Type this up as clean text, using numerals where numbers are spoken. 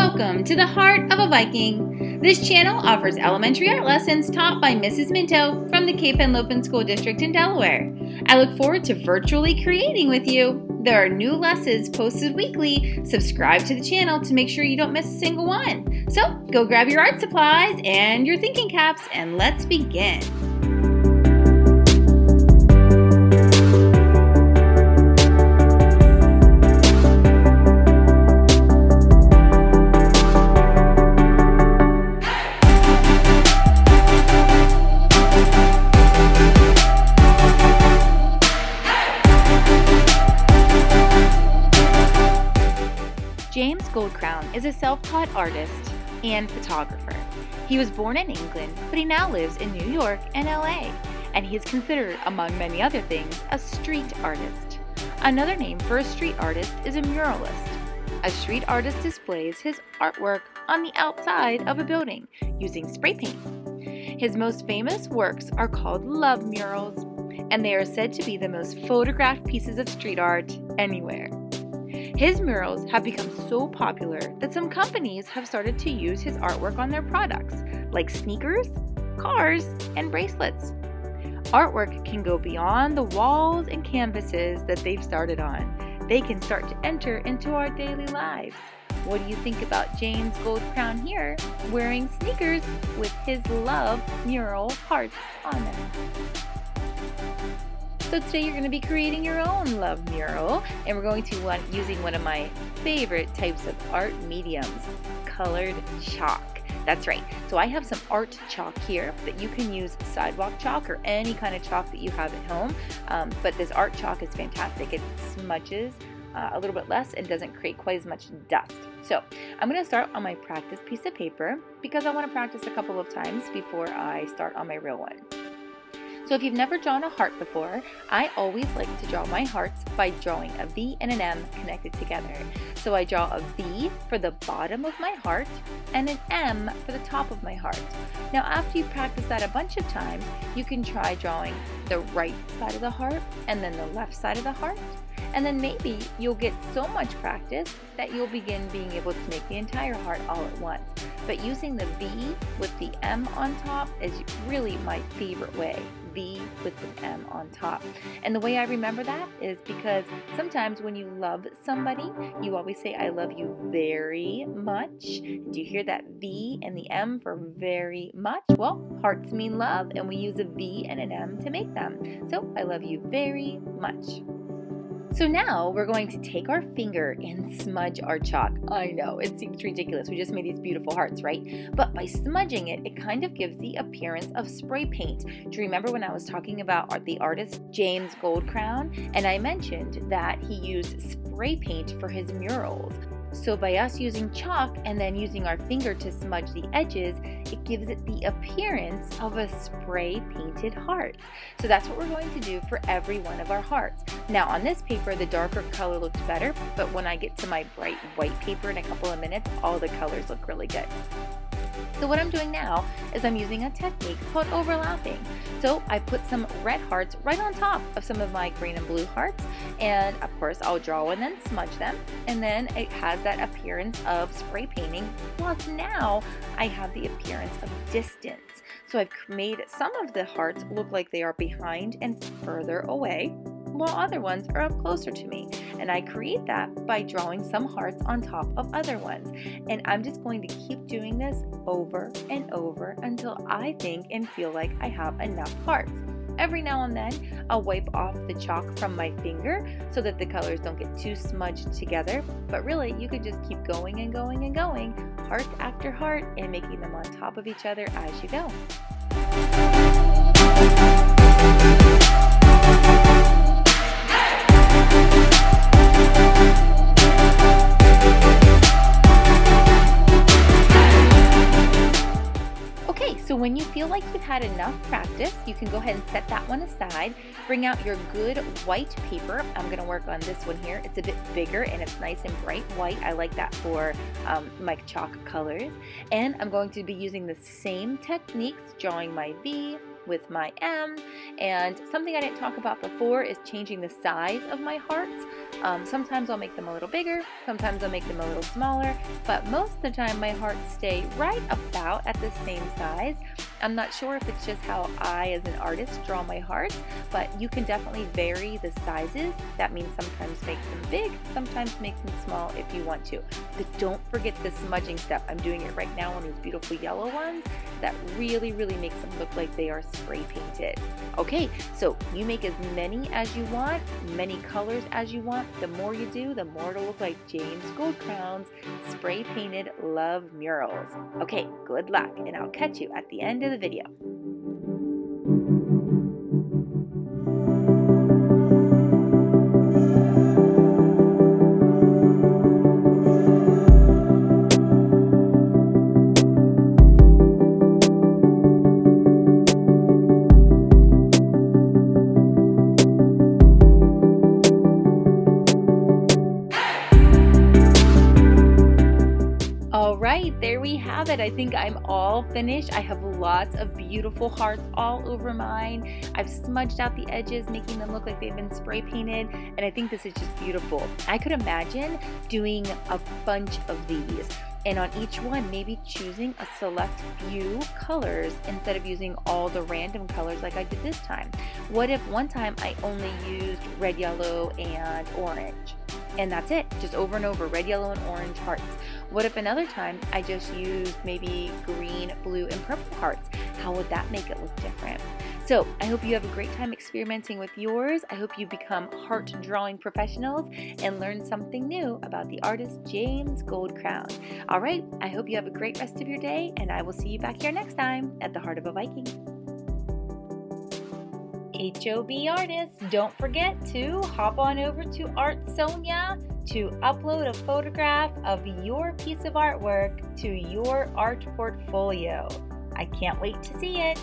Welcome to the Heart of a Viking. This channel offers elementary art lessons taught by Mrs. Minto from the K-2 School District in Delaware. I look forward to virtually creating with you. There are new lessons posted weekly. Subscribe to the channel to make sure you don't miss a single one. So go grab your art supplies and your thinking caps and let's begin. James Goldcrown is a self-taught artist and photographer. He was born in England, but he now lives in New York and LA, and he is considered, among many other things, a street artist. Another name for a street artist is a muralist. A street artist displays his artwork on the outside of a building using spray paint. His most famous works are called love murals, and they are said to be the most photographed pieces of street art anywhere. His murals have become so popular that some companies have started to use his artwork on their products, like sneakers, cars, and bracelets. Artwork can go beyond the walls and canvases that they've started on. They can start to enter into our daily lives. What do you think about James Goldcrown here, wearing sneakers with his love mural hearts on them? So today you're going to be creating your own love mural, and we're going to using one of my favorite types of art mediums, colored chalk. That's right. So I have some art chalk here, but you can use sidewalk chalk or any kind of chalk that you have at home. But this art chalk is fantastic. It smudges a little bit less and doesn't create quite as much dust. So I'm going to start on my practice piece of paper because I want to practice a couple of times before I start on my real one. So if you've never drawn a heart before, I always like to draw my hearts by drawing a V and an M connected together. So I draw a V for the bottom of my heart and an M for the top of my heart. Now after you practice that a bunch of times, you can try drawing the right side of the heart and then the left side of the heart. And then maybe you'll get so much practice that you'll begin being able to make the entire heart all at once. But using the V with the M on top is really my favorite way. V with an M on top. And the way I remember that is because sometimes when you love somebody, you always say, I love you very much. Do you hear that V and the M for very much? Well, hearts mean love, and we use a V and an M to make them. So I love you very much. So now we're going to take our finger and smudge our chalk. I know, it seems ridiculous. We just made these beautiful hearts, right? But by smudging it, it kind of gives the appearance of spray paint. Do you remember when I was talking about the artist James Goldcrown? And I mentioned that he used spray paint for his murals. So by us using chalk and then using our finger to smudge the edges, it gives it the appearance of a spray painted heart. So that's what we're going to do for every one of our hearts. Now on this paper, the darker color looks better, but when I get to my bright white paper in a couple of minutes, all the colors look really good. So what I'm doing now is I'm using a technique called overlapping. So I put some red hearts right on top of some of my green and blue hearts, and of course I'll draw and then smudge them, and then it has that appearance of spray painting, plus now I have the appearance of distance. So I've made some of the hearts look like they are behind and further away, while other ones are up closer to me. And I create that by drawing some hearts on top of other ones. And I'm just going to keep doing this over and over until I think and feel like I have enough hearts. Every now and then, I'll wipe off the chalk from my finger so that the colors don't get too smudged together. But really, you could just keep going and going and going, heart after heart, and making them on top of each other as you go. So when you feel like you've had enough practice, you can go ahead and set that one aside. Bring out your good white paper. I'm going to work on this one here. It's a bit bigger and it's nice and bright white. I like that for my chalk colors. And I'm going to be using the same techniques, drawing my V, with my M. And something I didn't talk about before is changing the size of my hearts. Sometimes I'll make them a little bigger, sometimes I'll make them a little smaller, but most of the time my hearts stay right about at the same size. I'm not sure if it's just how I as an artist draw my hearts, but you can definitely vary the sizes. That means sometimes make them big, sometimes make them small if you want to. But don't forget the smudging step. I'm doing it right now on these beautiful yellow ones. That really makes them look like they are spray painted. Okay, so you make as many as you want, many colors as you want. The more you do, the more it'll look like James Goldcrown's spray painted love murals. Okay, good luck, and I'll catch you at the end of the video. All right, there we have it. I think I'm all finished. I have lots of beautiful hearts all over mine. I've smudged out the edges, making them look like they've been spray painted, and I think this is just beautiful. I could imagine doing a bunch of these, and on each one maybe choosing a select few colors instead of using all the random colors like I did this time. What if one time I only used red, yellow, and orange? And that's it, just over and over, red, yellow, and orange hearts. What if another time I just used maybe green, blue, and purple hearts? How would that make it look different? So I hope you have a great time experimenting with yours. I hope you become heart drawing professionals and learn something new about the artist James Goldcrown. All right, I hope you have a great rest of your day, and I will see you back here next time at the Heart of a Viking. HOB artists, don't forget to hop on over to Art Sonia to upload a photograph of your piece of artwork to your art portfolio. I can't wait to see it.